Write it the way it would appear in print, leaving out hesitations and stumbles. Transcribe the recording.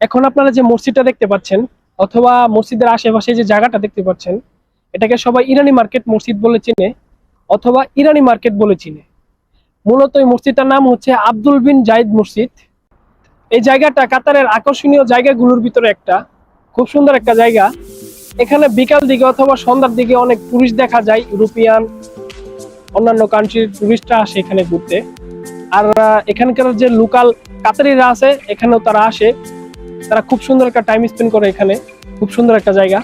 এখন আপনারা যে মসজিদটা দেখতে পাচ্ছেন অথবা মসজিদের আশেপাশে যে জায়গাটা দেখতে পাচ্ছেন, এটাকে সবাই ইরানি মার্কেট মসজিদ বলে চিনে অথবা ইরানি মার্কেট বলে চিনে। মূলত এই মসজিদটার নাম হচ্ছে আব্দুল বিন জায়েদ মসজিদ। এই জায়গাটা কাতারের আকর্ষণীয় জায়গাগুলোর ভিতরে একটা, খুব সুন্দর একটা জায়গা। এখানে বিকাল দিকে অথবা সন্ধ্যার দিকে অনেক টুরিস্ট দেখা যায়, ইউরোপিয়ান অন্যান্য কান্ট্রির টুরিস্টরা আসে এখানে ঘুরতে। আর এখানকার যে লোকাল কাতারিরা আছে এখানেও তারা আসে, তারা খুব সুন্দর একটা টাইম স্পেন্ড করে এখানে। খুব সুন্দর একটা জায়গা।